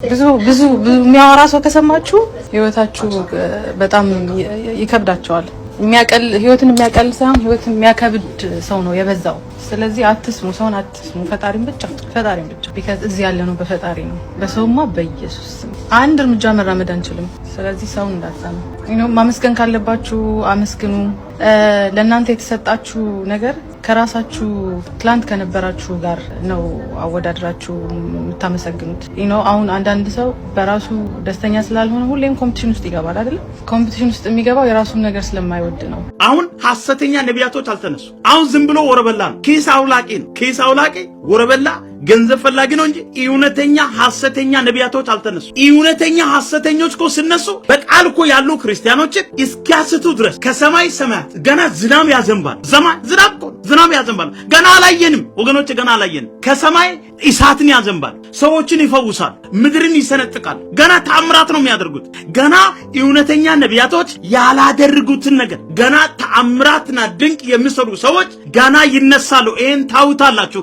ብዙ የሚያወራ ሰው ከሰማችሁ ህይወታችሁ በጣም ይከብዳቸዋል። ህይወትን የሚያቀል ሳይሆን ህይወትን የሚያከብድ ሰው ነው የበዛው። ስለዚህ አትስሙ፣ ሰውን አትስሙ፣ ፈጣሪን ብቻ because እዚህ ያለነው በፈጣሪ ነው። በሰውማ በኢየሱስ አንድ እርምጃ መራመድ አንችልም። ስለዚህ ሰውን እንዳትሰሙ። ማመስገን ካለባችሁ አመስግኑ። ለእናንተ የተሰጣችሁ ነገር ከራሳችሁ ትላንት ከነበራችሁ ጋር ነው አወዳድራችሁ የምታመሰግኑት። አሁን አንዳንድ ሰው በራሱ ደስተኛ ስላልሆነ ሁሌም ኮምፒቲሽን ውስጥ ይገባል አይደል? ኮምፒቲሽን ውስጥ የሚገባው የራሱን ነገር ስለማይወድ ነው። አሁን ሐሰተኛ ነቢያቶች አልተነሱ። አሁን ዝም ብሎ ወረበላ ነው። ኪስ አውላቂ ወረበላ ገንዘብ ፈላጊ ነው እንጂ እውነተኛ ሐሰተኛ ነቢያቶች አልተነሱ። እውነተኛ ሐሰተኞች እኮ ሲነሱ በቃል እኮ ያሉ ክርስቲያኖችን እስኪያስቱ ድረስ ከሰማይ ሰማያት ገና ዝናብ ያዘንባል። ዝናብ ያዘንባል። ገና አላየንም ወገኖች፣ ገና አላየንም። ከሰማይ እሳትን ያዘንባል። ሰዎችን ይፈውሳል። ምድርን ይሰነጥቃል። ገና ተአምራት ነው የሚያደርጉት። ገና እውነተኛ ነቢያቶች ያላደረጉትን ነገር ገና ተአምራትና ድንቅ የሚሰሩ ሰዎች ገና ይነሳሉ። ይሄን ታውታላችሁ።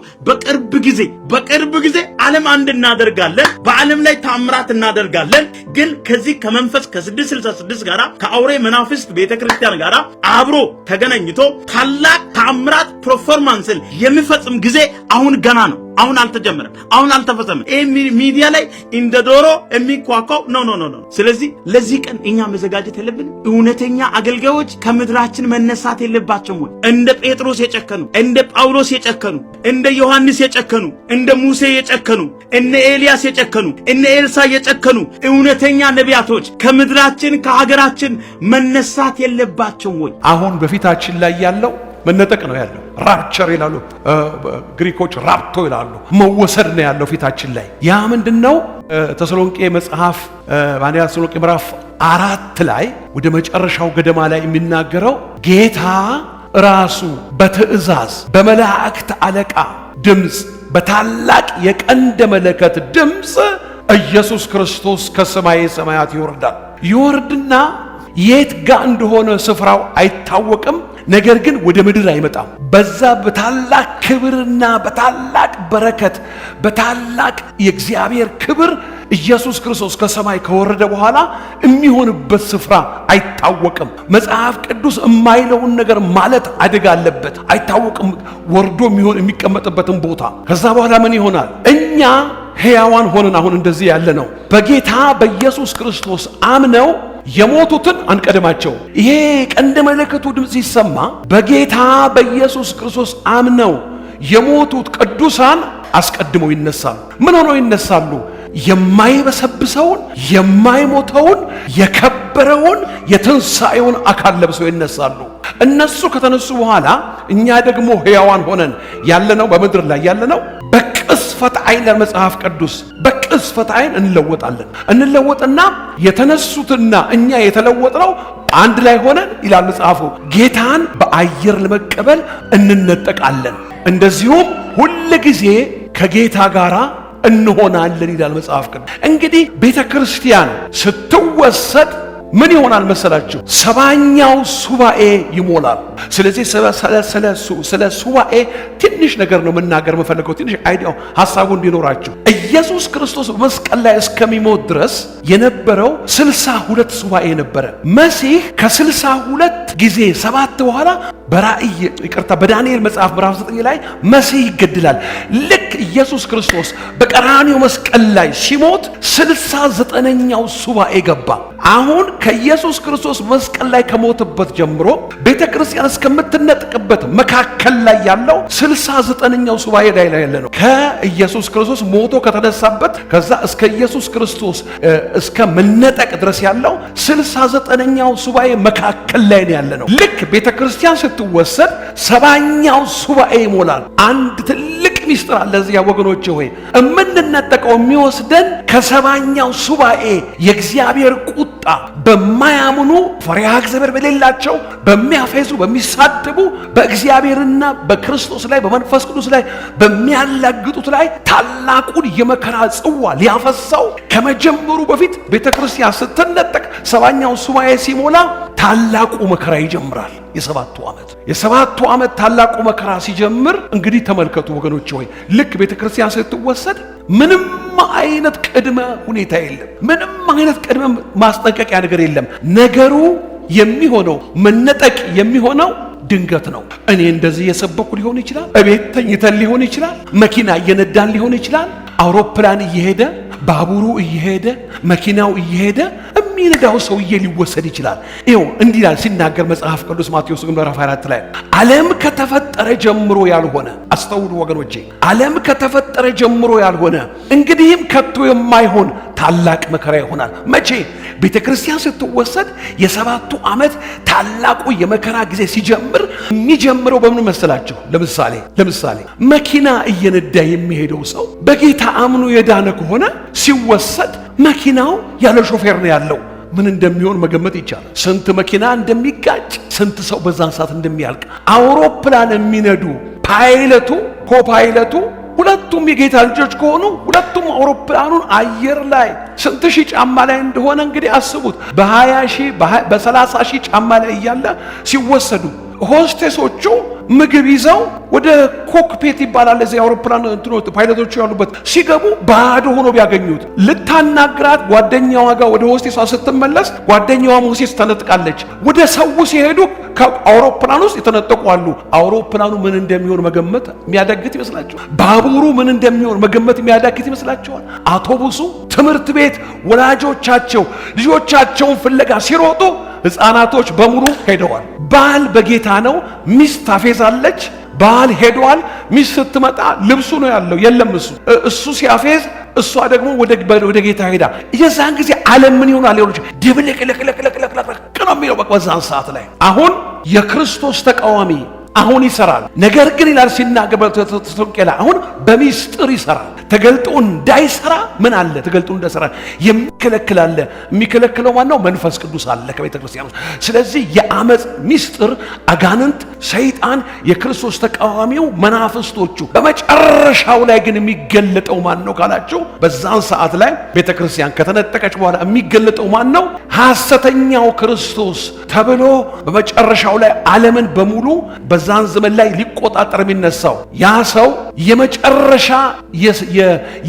በቅርብ ጊዜ ዓለም አንድ እናደርጋለን። በዓለም ላይ ተአምራት እናደርጋለን። ግን ከዚህ ከመንፈስ ከ666 ጋራ ከአውሬ መናፍስት ቤተክርስቲያን ጋራ አብሮ ተገናኝቶ ታላቅ ተአምራት ፐርፎርማንስን የሚፈጽም ጊዜ አሁን ገና ነው። አሁን አልተጀመረም። አሁን አልተፈጸመም። ሚዲያ ላይ እንደ ዶሮ የሚኳኳው ኖ። ስለዚህ ለዚህ ቀን እኛ መዘጋጀት የለብን። እውነተኛ አገልጋዮች ከምድራችን መነሳት የለባቸውም ወይ? እንደ ጴጥሮስ የጨከኑ፣ እንደ ጳውሎስ የጨከኑ፣ እንደ ዮሐንስ የጨከኑ፣ እንደ ሙሴ የጨከኑ፣ እነ ኤልያስ የጨከኑ፣ እነ ኤልሳ የጨከኑ እውነተኛ ነቢያቶች ከምድራችን ከሀገራችን መነሳት የለባቸውም ወይ? አሁን በፊታችን ላይ ያለው መነጠቅ ነው ያለው። ራፕቸር ይላሉ ግሪኮች፣ ራፕቶ ይላሉ። መወሰድ ነው ያለው ፊታችን ላይ። ያ ምንድነው? ተሰሎንቄ መጽሐፍ አንደኛ ተሰሎንቄ ምዕራፍ 4 ላይ ወደ መጨረሻው ገደማ ላይ የሚናገረው ጌታ ራሱ በትእዛዝ በመላእክት አለቃ ድምፅ በታላቅ የቀንደ መለከት ድምፅ ኢየሱስ ክርስቶስ ከሰማየ ሰማያት ይወርድና የት ጋር እንደሆነ ስፍራው አይታወቅም። ነገር ግን ወደ ምድር አይመጣም። በዛ በታላቅ ክብርና በታላቅ በረከት በታላቅ የእግዚአብሔር ክብር ኢየሱስ ክርስቶስ ከሰማይ ከወረደ በኋላ የሚሆንበት ስፍራ አይታወቅም። መጽሐፍ ቅዱስ የማይለውን ነገር ማለት አደጋ አለበት። አይታወቅም ወርዶ የሚቀመጥበትን ቦታ። ከዛ በኋላ ምን ይሆናል? እኛ ሕያዋን ሆነን አሁን እንደዚህ ያለ ነው በጌታ በኢየሱስ ክርስቶስ አምነው የሞቱትን አንቀድማቸው። ይሄ ቀንደ መለከቱ ድምፅ ሲሰማ በጌታ በኢየሱስ ክርስቶስ አምነው የሞቱት ቅዱሳን አስቀድመው ይነሳሉ። ምን ሆነው ይነሳሉ? የማይበሰብሰውን የማይሞተውን የከበረውን የትንሣኤውን አካል ለብሰው ይነሳሉ። እነሱ ከተነሱ በኋላ እኛ ደግሞ ሕያዋን ሆነን ያለነው በምድር ላይ ያለነው በቅስፈት ዓይን መጽሐፍ ቅዱስ በቅስፈት ዓይን እንለወጥና የተነሱትና እኛ የተለወጥነው አንድ ላይ ሆነን ይላል መጽሐፉ ጌታን በአየር ለመቀበል እንነጠቃለን። እንደዚሁም ሁል ጊዜ ከጌታ ጋራ እንሆናለን ይላል መጽሐፍ ቅዱስ። እንግዲህ ቤተክርስቲያን ስትወሰድ ምን ይሆናል መሰላችሁ? 70ኛው ሱባኤ ይሞላል። ስለዚህ ስለ ሱባኤ ትንሽ ነገር ነው መናገር መፈለገው፣ ትንሽ አይዲያው ሐሳቡ እንዲኖራችሁ። ኢየሱስ ክርስቶስ በመስቀል ላይ እስከሚሞት ድረስ የነበረው 62 ሱባኤ ነበረ። መሲህ ከ62 ጊዜ 7 በኋላ በዳንኤል መጽሐፍ ምዕራፍ 9 ላይ መሲህ ይገድላል። ልክ ኢየሱስ ክርስቶስ በቀራንዮ መስቀል ላይ ሲሞት 69ኛው ሱባኤ ገባ። አሁን ከኢየሱስ ክርስቶስ መስቀል ላይ ከሞተበት ጀምሮ ቤተክርስቲያን እስከምትነጥቅበት መካከል ላይ ያለው 69ኛው ሱባኤ ላይ ያለ ነው። ከኢየሱስ ክርስቶስ ሞቶ ከተነሳበት ከዛ እስከ ኢየሱስ ክርስቶስ እስከ መነጠቅ ድረስ ያለው 69ኛው ሱባኤ መካከል ላይ ያለ ነው። ልክ ቤተክርስቲያን ስትወሰድ 70ኛው ሱባኤ ይሞላል። አንድ ትልቅ ሚስጥር አለ እዚያ ወገኖቼ ሆይ፣ የምንነጠቀው የሚወስደን ከ70ኛው ሱባኤ የእግዚአብሔር ቁጣ በማያምኑ ፈሪሃ እግዚአብሔር በሌላቸው በሚያፌዙ በሚሳደቡ በእግዚአብሔርና በክርስቶስ ላይ በመንፈስ ቅዱስ ላይ በሚያላግጡት ላይ ታላቁን የመከራ ጽዋ ሊያፈሳው ከመጀመሩ በፊት ቤተክርስቲያን ስትነጠቅ 70ኛው ሱባኤ ሲሞላ ታላቁ መከራ ይጀምራል። የሰባቱ ዓመት ታላቁ መከራ ሲጀምር እንግዲህ ተመልከቱ ወገኖች ሆይ ልክ ቤተክርስቲያን ስትወሰድ ምንም አይነት ቅድመ ሁኔታ የለም። ምንም አይነት ቅድመ ማስጠንቀቂያ ነገር የለም። ነገሩ የሚሆነው መነጠቅ የሚሆነው ድንገት ነው። እኔ እንደዚህ የሰበኩ ሊሆን ይችላል፣ እቤት ተኝተን ሊሆን ይችላል፣ መኪና እየነዳን ሊሆን ይችላል፣ አውሮፕላን እየሄደ ባቡሩ እየሄደ መኪናው እየሄደ የሚነዳው ሰውዬ ሊወሰድ ይችላል። ይኸው እንዲህ ይላል ሲናገር መጽሐፍ ቅዱስ ማቴዎስ ምዕራፍ 4 ላይ ዓለም ከተፈጠረ ጀምሮ ያልሆነ፣ አስተውሉ ወገኖቼ፣ ዓለም ከተፈጠረ ጀምሮ ያልሆነ እንግዲህም ከቶ የማይሆን ታላቅ መከራ ይሆናል። መቼ? ቤተ ክርስቲያን ስትወሰድ የሰባቱ ዓመት ታላቁ የመከራ ጊዜ ሲጀምር የሚጀምረው በምን መሰላችሁ? ለምሳሌ መኪና እየነዳ የሚሄደው ሰው በጌታ አምኖ የዳነ ከሆነ ሲወሰድ መኪናው ያለ ሾፌር ነው ያለው። ምን እንደሚሆን መገመት ይቻላል። ስንት መኪና እንደሚጋጭ፣ ስንት ሰው በዛን ሰዓት እንደሚያልቅ። አውሮፕላን የሚነዱ ፓይለቱ ኮፓይለቱ ሁለቱም የጌታ ልጆች ከሆኑ ሁለቱም አውሮፕላኑን አየር ላይ ስንት ሺህ ጫማ ላይ እንደሆነ እንግዲህ አስቡት። በ20 ሺህ በ30 ሺህ ጫማ ላይ እያለ ሲወሰዱ ሆስቴሶቹ ምግብ ይዘው ወደ ኮክፒት ይባላል እዚህ አውሮፕላን እንትኖት ፓይለቶቹ ያሉበት ሲገቡ ባዶ ሆኖ ቢያገኙት ልታናግራት ጓደኛዋ ጋር ወደ ሆስቴሷ ስትመለስ ጓደኛዋ ሆስቴስ ተነጥቃለች። ወደ ሰው ሲሄዱ ከአውሮፕላን ውስጥ የተነጠቁ አሉ። አውሮፕላኑ ምን እንደሚሆን መገመት የሚያዳግት ይመስላችኋል? ባቡሩ ምን እንደሚሆን መገመት የሚያዳግት ይመስላችኋል? አውቶቡሱ፣ ትምህርት ቤት ወላጆቻቸው ልጆቻቸውን ፍለጋ ሲሮጡ ሕፃናቶች በሙሉ ሄደዋል። ባል በጌታ ነው፣ ሚስት ታፌዛለች። ባል ሄዷል፣ ሚስት ስትመጣ ልብሱ ነው ያለው፣ የለም እሱ ሲያፌዝ እሷ ደግሞ ወደ ጌታ ሄዳ። የዛን ጊዜ ዓለም ምን ይሆናል? ይኸውልሽ ድብልቅልቅልቅልቅልቅ ነው የሚለው በዛን ሰዓት ላይ። አሁን የክርስቶስ ተቃዋሚ አሁን ይሰራል። ነገር ግን ይላል ሲናገር በተሰሎንቄ ላይ አሁን በሚስጥር ይሰራል። ተገልጦ እንዳይሰራ ምን አለ? ተገልጦ እንዳይሰራ የሚከለክል አለ። የሚከለክለው ማን ነው? መንፈስ ቅዱስ አለ ከቤተ ክርስቲያን ውስጥ። ስለዚህ የአመጽ ሚስጥር አጋንንት፣ ሰይጣን፣ የክርስቶስ ተቃዋሚው መናፍስቶቹ። በመጨረሻው ላይ ግን የሚገለጠው ማን ነው ካላችሁ በዛን ሰዓት ላይ ቤተ ክርስቲያን ከተነጠቀች በኋላ የሚገለጠው ማን ነው? ሐሰተኛው ክርስቶስ ተብሎ በመጨረሻው ላይ ዓለምን በሙሉ በዛን ዘመን ላይ ሊቆጣጠር የሚነሳው ያ ሰው የመጨረሻ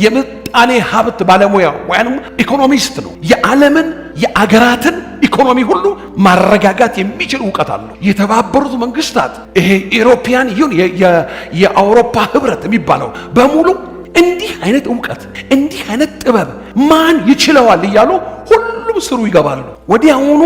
የምጣኔ ሀብት ባለሙያ ወይም ኢኮኖሚስት ነው። የዓለምን የአገራትን ኢኮኖሚ ሁሉ ማረጋጋት የሚችል ዕውቀት አለው። የተባበሩት መንግስታት፣ ይሄ ኢሮፒያን ዩኒየን፣ የአውሮፓ ህብረት የሚባለው በሙሉ እንዲህ አይነት ዕውቀት እንዲህ አይነት ጥበብ ማን ይችለዋል እያሉ ሁሉም ስሩ ይገባሉ። ወዲያውኑ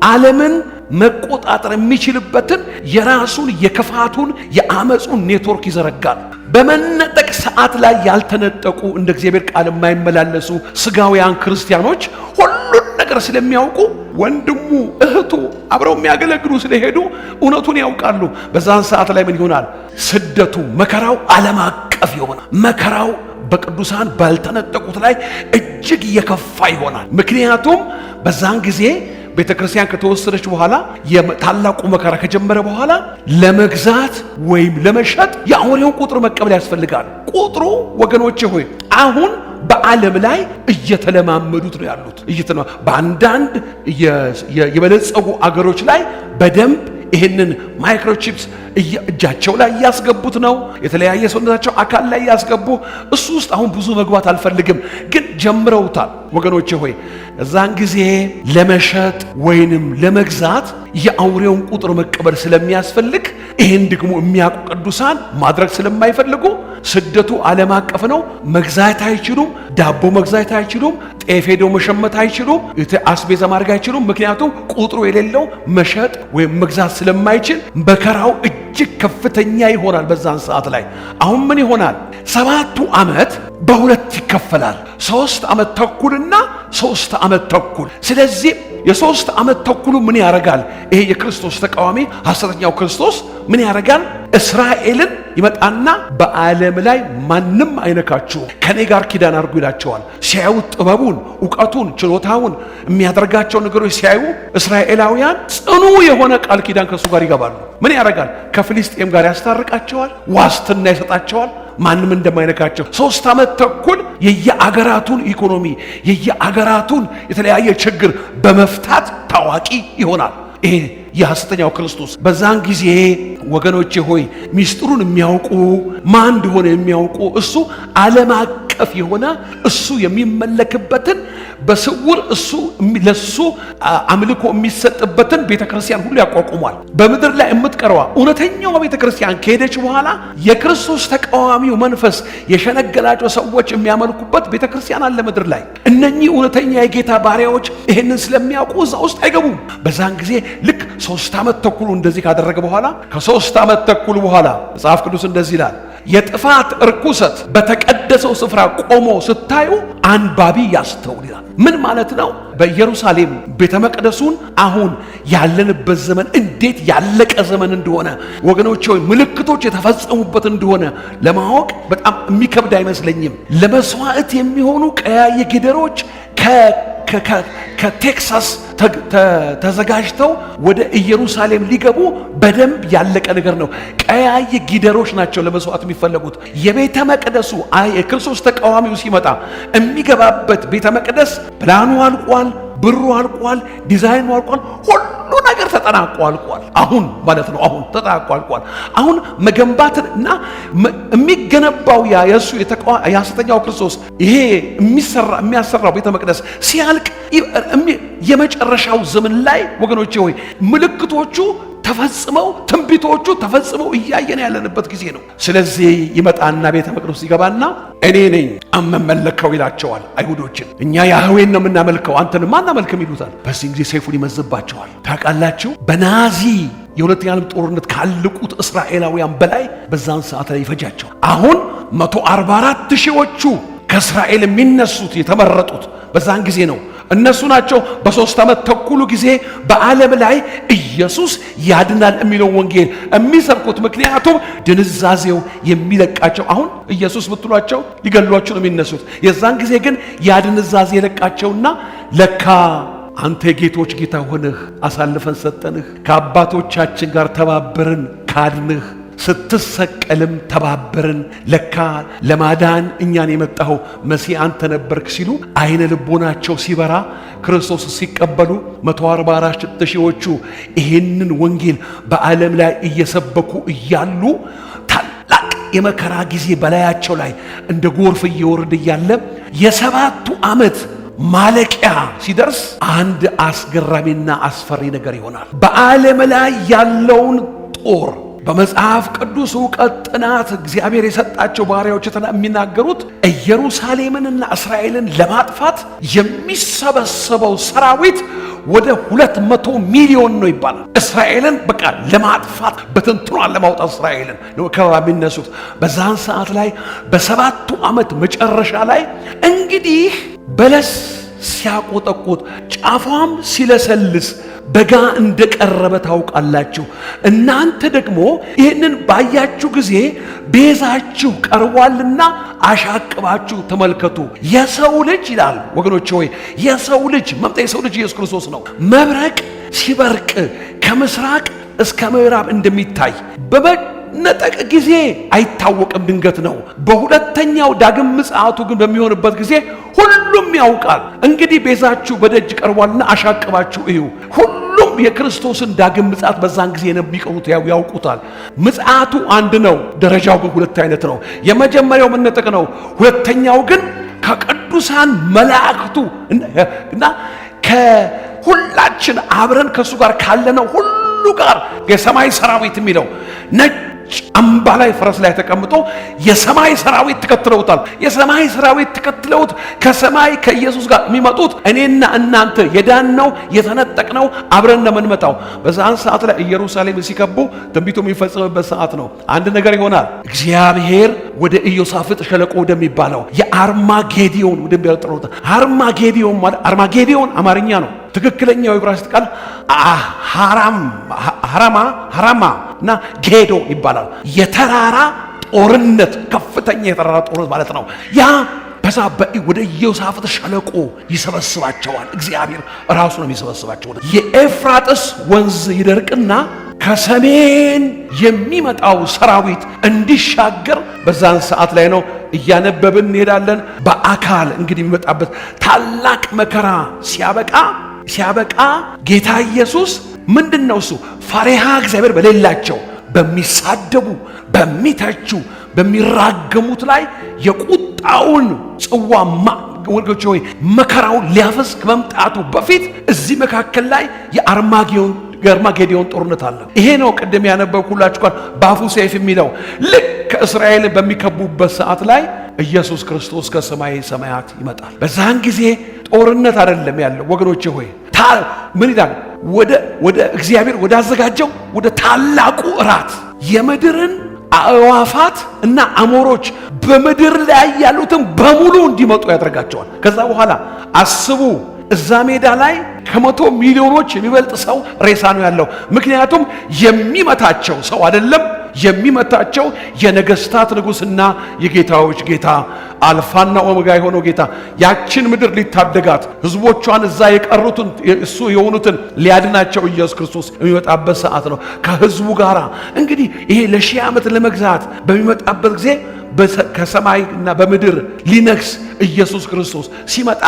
ዓለምን መቆጣጠር የሚችልበትን የራሱን የክፋቱን የአመጹን ኔትወርክ ይዘረጋል። በመነጠቅ ሰዓት ላይ ያልተነጠቁ እንደ እግዚአብሔር ቃል የማይመላለሱ ስጋውያን ክርስቲያኖች ሁሉን ነገር ስለሚያውቁ ወንድሙ እህቱ አብረው የሚያገለግሉ ስለሄዱ እውነቱን ያውቃሉ። በዛን ሰዓት ላይ ምን ይሆናል? ስደቱ መከራው ዓለም አቀፍ ይሆናል። መከራው በቅዱሳን ባልተነጠቁት ላይ እጅግ የከፋ ይሆናል። ምክንያቱም በዛን ጊዜ ቤተ ክርስቲያን ከተወሰደች በኋላ የታላቁ መከራ ከጀመረ በኋላ ለመግዛት ወይም ለመሸጥ የአውሬውን ቁጥር መቀበል ያስፈልጋል። ቁጥሩ ወገኖቼ ሆይ አሁን በዓለም ላይ እየተለማመዱት ነው ያሉት። በአንዳንድ የበለጸጉ አገሮች ላይ በደንብ ይህንን ማይክሮቺፕስ እጃቸው ላይ ያስገቡት ነው። የተለያየ ሰውነታቸው አካል ላይ ያስገቡ። እሱ ውስጥ አሁን ብዙ መግባት አልፈልግም፣ ግን ጀምረውታል። ወገኖቼ ሆይ እዛን ጊዜ ለመሸጥ ወይንም ለመግዛት የአውሬውን ቁጥር መቀበል ስለሚያስፈልግ ይህን ደግሞ የሚያውቁ ቅዱሳን ማድረግ ስለማይፈልጉ ስደቱ ዓለም አቀፍ ነው። መግዛት አይችሉም። ዳቦ መግዛት አይችሉም። ጤፍ ሄደው መሸመት አይችሉም። አስቤዛ ማድረግ አይችሉም። ምክንያቱም ቁጥሩ የሌለው መሸጥ ወይም መግዛት ስለማይችል መከራው እጅግ ከፍተኛ ይሆናል። በዛን ሰዓት ላይ አሁን ምን ይሆናል? ሰባቱ ዓመት በሁለት ይከፈላል። 3 ዓመት ተኩልና 3 ዓመት ተኩል። ስለዚህ የ3 ዓመት ተኩሉ ምን ያደርጋል? ይሄ የክርስቶስ ተቃዋሚ ሐሰተኛው ክርስቶስ ምን ያደርጋል? እስራኤልን ይመጣና በዓለም ላይ ማንም አይነካችሁም፣ ከኔ ጋር ኪዳን አድርጉ ይላቸዋል። ሲያዩ ጥበቡን፣ ዕውቀቱን፣ ችሎታውን የሚያደርጋቸው ነገሮች ሲያዩ እስራኤላውያን ጽኑ የሆነ ቃል ኪዳን ከእሱ ጋር ይገባሉ። ምን ያደርጋል? ከፍልስጤም ጋር ያስታርቃቸዋል፣ ዋስትና ይሰጣቸዋል፣ ማንም እንደማይነካቸው። 3 ዓመት ተኩል የየአገራቱን ኢኮኖሚ የየአገራቱን የተለያየ ችግር በመፍታት ታዋቂ ይሆናል። ይሄ የሐሰተኛው ክርስቶስ። በዛን ጊዜ ወገኖቼ ሆይ ሚስጥሩን የሚያውቁ ማን እንደሆነ የሚያውቁ እሱ ዓለም አቀፍ የሆነ እሱ የሚመለክበትን በስውር እሱ ለሱ አምልኮ የሚሰጥበትን ቤተክርስቲያን ሁሉ ያቋቁሟል። በምድር ላይ የምትቀረዋ እውነተኛው ቤተክርስቲያን ከሄደች በኋላ የክርስቶስ ተቃዋሚው መንፈስ የሸነገላቸው ሰዎች የሚያመልኩበት ቤተክርስቲያን አለ ምድር ላይ። እነኚህ እውነተኛ የጌታ ባሪያዎች ይሄንን ስለሚያውቁ እዛ ውስጥ አይገቡም። በዛን ጊዜ ልክ 3 ዓመት ተኩል እንደዚህ ካደረገ በኋላ ከ3 ዓመት ተኩል በኋላ መጽሐፍ ቅዱስ እንደዚህ ይላል፣ የጥፋት እርኩሰት በተቀደሰው ስፍራ ቆሞ ስታዩ አንባቢ ያስተውል ይላል። ምን ማለት ነው? በኢየሩሳሌም ቤተ መቅደሱን አሁን ያለንበት ዘመን እንዴት ያለቀ ዘመን እንደሆነ ወገኖች ሆይ ምልክቶች የተፈጸሙበት እንደሆነ ለማወቅ በጣም የሚከብድ አይመስለኝም። ለመስዋዕት የሚሆኑ ቀያይ ጊደሮች ከቴክሳስ ተዘጋጅተው ወደ ኢየሩሳሌም ሊገቡ በደንብ ያለቀ ነገር ነው። ቀያይ ጊደሮች ናቸው ለመስዋዕት የሚፈለጉት። የቤተ መቅደሱ የክርስቶስ ተቃዋሚው ሲመጣ የሚገባበት ቤተ መቅደስ ፕላኑ አልቋል፣ ብሩ አልቋል፣ ዲዛይኑ አልቋል፣ ሁሉ ነገር ተጠናቆ አልቋል። አሁን ማለት ነው አሁን ተጠናቆ አልቋል። አሁን መገንባትና የሚገነባው የሱ የሐሰተኛው ክርስቶስ ይሄ የሚያሰራው ቤተ መቅደስ ሲያልቅ የመጨረሻው ዘመን ላይ ወገኖቼ ሆይ ምልክቶቹ ተፈጽመው ትንቢቶቹ ተፈጽመው እያየን ያለንበት ጊዜ ነው። ስለዚህ ይመጣና ቤተ መቅደስ ይገባና እኔ ነኝ አመመለከው ይላቸዋል አይሁዶችን። እኛ ያህዌን ነው የምናመልከው አንተንም አናመልክም ይሉታል። በዚህ ጊዜ ሰይፉን ይመዝባቸዋል። ታውቃላችሁ በናዚ የሁለተኛ ዓለም ጦርነት ካለቁት እስራኤላውያን በላይ በዛን ሰዓት ላይ ይፈጃቸዋል። አሁን 144 ሺዎቹ ከእስራኤል የሚነሱት የተመረጡት በዛን ጊዜ ነው። እነሱ ናቸው በ3 ዓመት ተኩሉ ጊዜ በዓለም ላይ ኢየሱስ ያድናል የሚለው ወንጌል የሚሰብኩት። ምክንያቱም ድንዛዜው የሚለቃቸው አሁን ኢየሱስ ብትሏቸው ሊገሏቸው ነው የሚነሱት። የዛን ጊዜ ግን ያ ድንዛዜ የለቃቸውና ለካ አንተ የጌቶች ጌታ ሆነህ አሳልፈን ሰጠንህ፣ ከአባቶቻችን ጋር ተባበርን ካድንህ፣ ስትሰቀልም ተባበርን፣ ለካ ለማዳን እኛን የመጣው መሲህ አንተ ነበርክ ሲሉ አይነ ልቦናቸው ሲበራ ክርስቶስ ሲቀበሉ 144 ሺዎቹ ይህንን ወንጌል በዓለም ላይ እየሰበኩ እያሉ ታላቅ የመከራ ጊዜ በላያቸው ላይ እንደ ጎርፍ እየወረደ እያለ የ7ቱ ዓመት ማለቂያ ሲደርስ አንድ አስገራሚና አስፈሪ ነገር ይሆናል። በዓለም ላይ ያለውን ጦር በመጽሐፍ ቅዱስ ዕውቀት ጥናት እግዚአብሔር የሰጣቸው ባሪያዎች የሚናገሩት ኢየሩሳሌምንና እስራኤልን ለማጥፋት የሚሰበሰበው ሰራዊት ወደ 200 ሚሊዮን ነው ይባላል። እስራኤልን በቃ ለማጥፋት በትንትኗን ለማውጣት እስራኤልን ነው ከበባ የሚነሱት። በዛን ሰዓት ላይ በ7ቱ ዓመት መጨረሻ ላይ እንግዲህ በለስ ሲያቆጠቁጥ ጫፏም ሲለሰልስ በጋ እንደቀረበ ታውቃላችሁ። እናንተ ደግሞ ይህንን ባያችሁ ጊዜ ቤዛችሁ ቀርቧልና አሻቅባችሁ ተመልከቱ። የሰው ልጅ ይላል ወገኖቼ ሆይ የሰው ልጅ የሰው ልጅ ኢየሱስ ክርስቶስ ነው። መብረቅ ሲበርቅ ከምስራቅ እስከ ምዕራብ እንደሚታይ በመነጠቅ ጊዜ አይታወቅም፣ ድንገት ነው። በሁለተኛው ዳግም ምጽአቱ ግን በሚሆንበት ጊዜ ሁሉም ያውቃል። እንግዲህ ቤዛችሁ በደጅ ቀርቧልና አሻቅባችሁ እዩ። ሁሉም የክርስቶስን ዳግም ምጽአት በዛን ጊዜ የሚቀሩት ያውቁታል። ምጽአቱ አንድ ነው፣ ደረጃው ግን 2 አይነት ነው። የመጀመሪያው መነጠቅ ነው። ሁለተኛው ግን ከቅዱሳን መላእክቱ እና ከሁላችን አብረን ከሱ ጋር ካለነው ሁሉ ጋር የሰማይ ሰራዊት የሚለው ነጭ አምባ ላይ ፈረስ ላይ ተቀምጦ የሰማይ ሰራዊት ተከትለውታል። የሰማይ ሰራዊት ተከትለውት ከሰማይ ከኢየሱስ ጋር የሚመጡት እኔና እናንተ የዳነው የተነጠቅነው አብረን ነው የምንመጣው። በዛን ሰዓት ላይ ኢየሩሳሌም ሲከቡ ትንቢቱ የሚፈጸምበት ሰዓት ነው። አንድ ነገር ይሆናል። እግዚአብሔር ወደ ኢዮሳፍጥ ሸለቆ ወደሚባለው የአርማጌዲዮን ወደሚባለው አርማጌዲዮን ማለት አርማጌዲዮን አማርኛ ነው። ትክክለኛው ዕብራይስጥ ቃል ሃራማ እና ጌዶ ይባላል። የተራራ ጦርነት፣ ከፍተኛ የተራራ ጦርነት ማለት ነው። ያ በዛ ወደ ኢዮሳፍጥ ሸለቆ ይሰበስባቸዋል። እግዚአብሔር ራሱ ነው የሚሰበስባቸው። የኤፍራጥስ ወንዝ ይደርቅና ከሰሜን የሚመጣው ሰራዊት እንዲሻገር በዛን ሰዓት ላይ ነው። እያነበብን እንሄዳለን። በአካል እንግዲህ የሚመጣበት ታላቅ መከራ ሲያበቃ ጌታ ኢየሱስ ምንድነው እሱ? ፈሪሃ እግዚአብሔር በሌላቸው በሚሳደቡ፣ በሚተቹ፣ በሚራገሙት ላይ የቁጣውን ጽዋ ወርጎች ሆይ መከራውን ሊያፈስ ከመምጣቱ በፊት እዚህ መካከል ላይ የአርማጌዶን ጦርነት አለ። ይሄ ነው ቅድም ያነበብኩላችሁ ቃል በአፉ ሰይፍ የሚለው። ልክ ከእስራኤል በሚከቡበት ሰዓት ላይ ኢየሱስ ክርስቶስ ከሰማይ ሰማያት ይመጣል። በዛን ጊዜ ጦርነት አይደለም ያለው ወገኖቼ ሆይ ምን ይላል? ወደ እግዚአብሔር ወደ አዘጋጀው ወደ ታላቁ እራት የምድርን አእዋፋት እና አሞሮች በምድር ላይ ያሉትን በሙሉ እንዲመጡ ያደርጋቸዋል። ከዛ በኋላ አስቡ፣ እዛ ሜዳ ላይ ከ100 ሚሊዮኖች የሚበልጥ ሰው ሬሳ ነው ያለው። ምክንያቱም የሚመታቸው ሰው አይደለም፣ የሚመታቸው የነገስታት ንጉስና የጌታዎች ጌታ አልፋና ኦሜጋ የሆነው ጌታ ያችን ምድር ሊታደጋት ህዝቦቿን እዛ የቀሩትን እሱ የሆኑትን ሊያድናቸው ኢየሱስ ክርስቶስ የሚመጣበት ሰዓት ነው ከህዝቡ ጋራ። እንግዲህ ይሄ ለ1000 ዓመት ለመግዛት በሚመጣበት ጊዜ ከሰማይና በምድር ሊነግስ ኢየሱስ ክርስቶስ ሲመጣ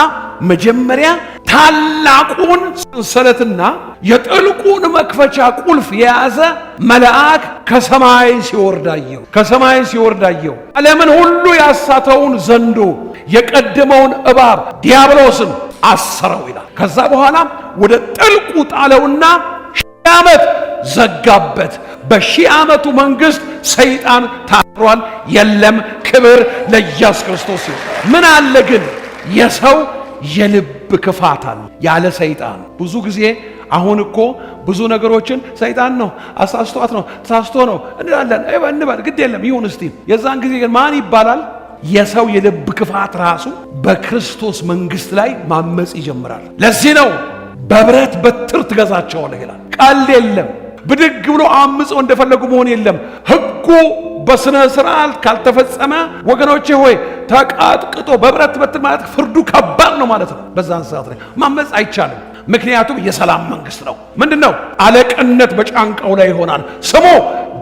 መጀመሪያ ታላቁን ሰንሰለትና የጥልቁን መክፈቻ ቁልፍ የያዘ መልአክ ከሰማይ ሲወርድ አየሁ። ዓለምን ሁሉ ያሳተውን ዘንዶ የቀደመውን እባብ ዲያብሎስን አሰረው ይላል። ከዛ በኋላ ወደ ጥልቁ ጣለውና 1000 ዓመት ዘጋበት። በ1000 ዓመቱ መንግስት ሰይጣን ታስሯል። የለም። ክብር ለኢየሱስ ክርስቶስ ይሁን። ምን አለ ግን? የሰው የልብ ክፋት አለ ያለ ሰይጣን። ብዙ ጊዜ አሁን እኮ ብዙ ነገሮችን ሰይጣን ነው ተሳስቶ ነው እንበል፣ ግድ የለም ይሁን እስቲ። የዛን ጊዜ ግን ማን ይባላል? የሰው የልብ ክፋት ራሱ በክርስቶስ መንግስት ላይ ማመጽ ይጀምራል። ለዚህ ነው በብረት በትር ትገዛቸዋለህ ይላል። ቀልድ የለም። ብድግ ብሎ አምጾ እንደፈለጉ መሆን የለም። ሕጉ በስነ ስርዓት ካልተፈጸመ ወገኖቼ ሆይ ተቃጥቅጦ በብረት በትር ማለት ፍርዱ ከባድ ነው ማለት ነው። በዛን ሰዓት ላይ ማመጽ አይቻልም። ምክንያቱም የሰላም መንግስት ነው። ምንድነው? አለቅነት በጫንቃው ላይ ይሆናል። ስሙ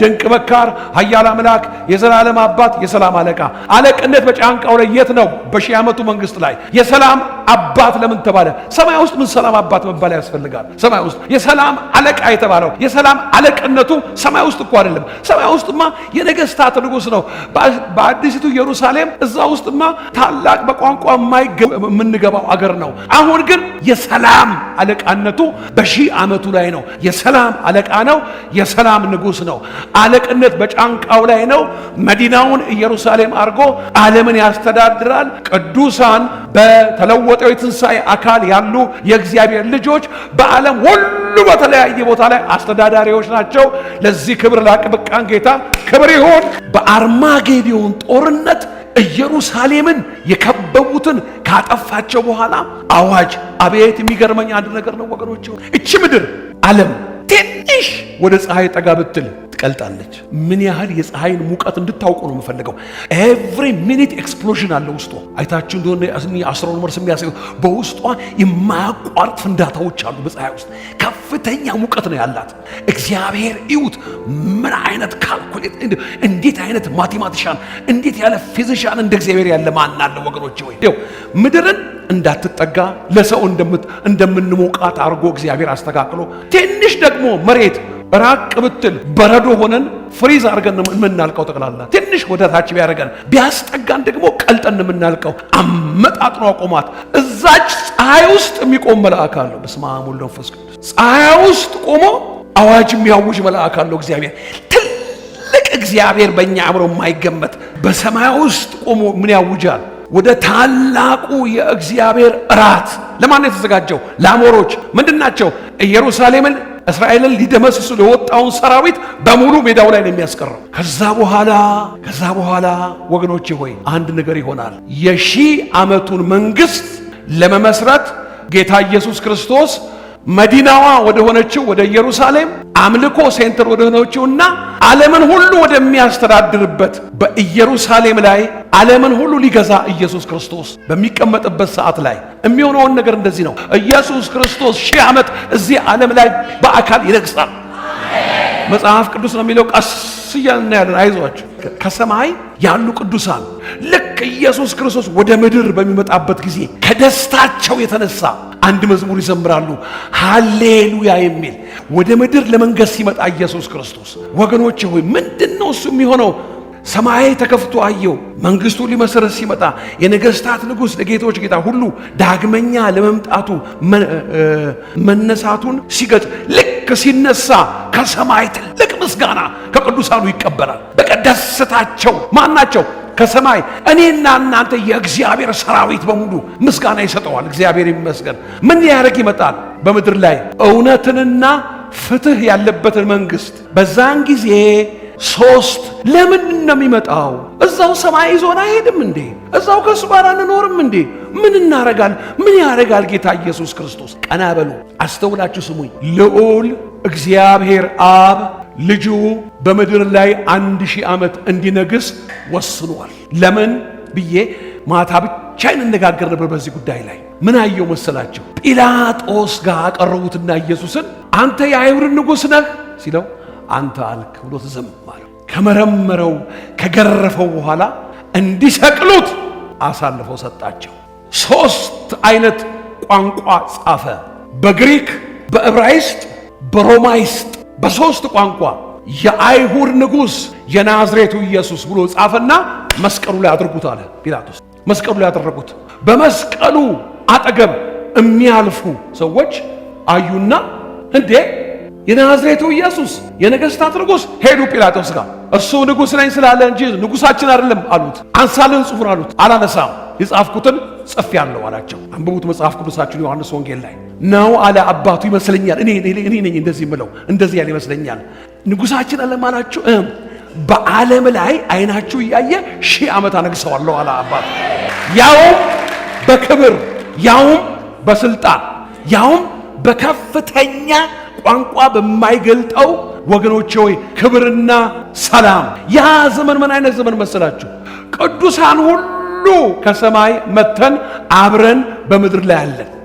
ድንቅ መካር፣ ኃያል አምላክ፣ የዘላለም አባት፣ የሰላም አለቃ። አለቅነት በጫንቃው ላይ የት ነው? በ1000 ዓመቱ መንግስት ላይ። የሰላም አባት ለምን ተባለ? ሰማይ ውስጥ ምን ሰላም አባት መባል ያስፈልጋል? ሰማይ ውስጥ የሰላም አለቃ የተባለው የሰላም አለቅነቱ ሰማይ ውስጥ እኮ አይደለም። ሰማይ ውስጥማ የነገስታት ንጉስ ነው። በአዲሲቱ ኢየሩሳሌም እዛ ውስጥማ ታላቅ በቋንቋ የምንገባው አገር ነው። አሁን ግን የሰላም አለቃነቱ በ1000 ዓመቱ ላይ ነው። የሰላም አለቃ ነው። የሰላም ንጉስ ነው። አለቅነት በጫንቃው ላይ ነው። መዲናውን ኢየሩሳሌም አድርጎ ዓለምን ያስተዳድራል። ቅዱሳን በተለወጠው የትንሣኤ አካል ያሉ የእግዚአብሔር ልጆች በዓለም ሁሉ በተለያየ ቦታ ላይ አስተዳዳሪዎች ናቸው። ለዚህ ክብር ላበቃን ጌታ ክብር ይሁን። በአርማጌዶን ጦርነት ኢየሩሳሌምን የከበቡትን ካጠፋቸው በኋላ አዋጅ። አቤት የሚገርመኝ አንድ ነገር ነው ወገኖች፣ እቺ ምድር ዓለም ትንሽ ወደ ፀሐይ ጠጋ ብትል ትቀልጣለች። ምን ያህል የፀሐይን ሙቀት እንድታውቁ ነው የምፈልገው። ኤቭሪ ሚኒት ኤክስፕሎዥን አለ ውስጧ። አይታችሁ እንደሆነ አስትሮኖመርስ የሚያሳዩ በውስጧ የማያቋርጥ ፍንዳታዎች አሉ። በፀሐይ ውስጥ ከፍተኛ ሙቀት ነው ያላት። እግዚአብሔር ይሁት ምን አይነት ካልኩሌት፣ እንዴት አይነት ማቴማቲሻን፣ እንዴት ያለ ፊዚሻን እንደ እግዚአብሔር ያለ ማን አለ ወገኖቼ? ወይ ምድርን እንዳትጠጋ ለሰው እንደምንሞቃት አድርጎ እግዚአብሔር አስተካክሎ፣ ትንሽ ደግሞ መሬት ራቅ ብትል በረዶ ሆነን ፍሪዝ አድርገን የምናልቀው ጠቅላላ ትንሽ ወደ ታች ቢያደርገን ቢያስጠጋን ደግሞ ቀልጠን የምናልቀው አመጣጥኖ አቆማት። እዛች ፀሐይ ውስጥ የሚቆም መልአክ አለው። በስመ አብ ወወልድ ወመንፈስ ቅዱስ። ፀሐይ ውስጥ ቆሞ አዋጅ የሚያውጅ መልአክ አለው እግዚአብሔር። ትልቅ እግዚአብሔር በእኛ አእምሮ የማይገመት በሰማይ ውስጥ ቆሞ ምን ያውጃል? ወደ ታላቁ የእግዚአብሔር እራት ለማን የተዘጋጀው? ለአሞሮች። ምንድናቸው? ኢየሩሳሌምን እስራኤልን ሊደመስሱ ለወጣውን ሰራዊት በሙሉ ሜዳው ላይ ነው የሚያስቀረው። ከዛ በኋላ ወገኖቼ ሆይ አንድ ነገር ይሆናል። የ1000 ዓመቱን መንግስት ለመመስረት ጌታ ኢየሱስ ክርስቶስ መዲናዋ ወደ ሆነችው ወደ ኢየሩሳሌም አምልኮ ሴንተር ወደ ሆነችውና ዓለምን ሁሉ ወደሚያስተዳድርበት በኢየሩሳሌም ላይ ዓለምን ሁሉ ሊገዛ ኢየሱስ ክርስቶስ በሚቀመጥበት ሰዓት ላይ የሚሆነውን ነገር እንደዚህ ነው። ኢየሱስ ክርስቶስ 1000 ዓመት እዚህ ዓለም ላይ በአካል ይነግሳል። መጽሐፍ ቅዱስ ነው የሚለው። ቀስ እያልን ያለን አይዟችሁ። ከሰማይ ያሉ ቅዱሳን ልክ ኢየሱስ ክርስቶስ ወደ ምድር በሚመጣበት ጊዜ ከደስታቸው የተነሳ አንድ መዝሙር ይዘምራሉ፣ ሃሌሉያ የሚል ወደ ምድር ለመንገስ ሲመጣ ኢየሱስ ክርስቶስ። ወገኖቼ ሆይ ምንድነው እሱ የሚሆነው? ሰማይ ተከፍቶ አየው። መንግስቱ ሊመሰረት ሲመጣ የነገስታት ንጉሥ ለጌቶች ጌታ ሁሉ ዳግመኛ ለመምጣቱ መነሳቱን ሲገጥ ልክ ሲነሳ ከሰማይ ትልቅ ምስጋና ከቅዱሳኑ ይቀበላል። በቀደስታቸው ማናቸው? ከሰማይ እኔና እናንተ የእግዚአብሔር ሰራዊት በሙሉ ምስጋና ይሰጠዋል። እግዚአብሔር ይመስገን። ምን ያደርግ ይመጣል? በምድር ላይ እውነትንና ፍትህ ያለበትን መንግስት። በዛን ጊዜ ሶስት ለምን ነው የሚመጣው? እዛው ሰማይ ይዞን አይሄድም እንዴ? እዛው ከሱ ጋር አንኖርም እንዴ? ምን እናረጋል? ምን ያረጋል ጌታ ኢየሱስ ክርስቶስ? ቀና በሉ፣ አስተውላችሁ ስሙኝ። ልዑል እግዚአብሔር አብ ልጁ በምድር ላይ 1000 ዓመት እንዲነግስ ወስኗል። ለምን ብዬ ማታ ብቻ እንነጋገር ነበር በዚህ ጉዳይ ላይ። ምን አየው መሰላቸው? ጲላጦስ ጋር አቀረቡትና ኢየሱስን አንተ የአይሁድ ንጉሥ ነህ ሲለው አንተ አልክ ብሎ ዝም አለ። ከመረመረው ከገረፈው በኋላ እንዲሰቅሉት አሳልፈው ሰጣቸው። 3 አይነት ቋንቋ ጻፈ። በግሪክ፣ በዕብራይስጥ፣ በሮማይስጥ በ3 ቋንቋ የአይሁድ ንጉሥ የናዝሬቱ ኢየሱስ ብሎ ጻፈና መስቀሉ ላይ አድርጉት አለ ጲላጦስ። መስቀሉ ላይ አደረጉት። በመስቀሉ አጠገብ የሚያልፉ ሰዎች አዩና እንዴ የናዝሬቱ ኢየሱስ የነገስታት ንጉሥ ሄዱ ጲላጦስ ጋር። እሱ ንጉሥ ነኝ ስላለ እንጂ ንጉሳችን አይደለም አሉት። አንሳልን ጽሑፉን አሉት። አላነሳም። የጻፍኩትን ጽፌአለሁ አላቸው። አንብቡት መጽሐፍ ቅዱሳችሁን ዮሐንስ ወንጌል ላይ ነው አለ። አባቱ ይመስለኛል እኔ ነኝ እንደዚህ ምለው እንደዚህ ያለ ይመስለኛል። ንጉሳችን አለም አላችሁ። በዓለም ላይ አይናችሁ እያየ 1000 ዓመት አነግሰዋለሁ አለ አባቱ። ያውም በክብር ያውም በስልጣን ያውም በከፍተኛ ቋንቋ በማይገልጠው ወገኖቼ ሆይ ክብርና ሰላም። ያ ዘመን ምን አይነት ዘመን መሰላችሁ? ቅዱሳን ሁሉ ከሰማይ መተን አብረን በምድር ላይ አለን።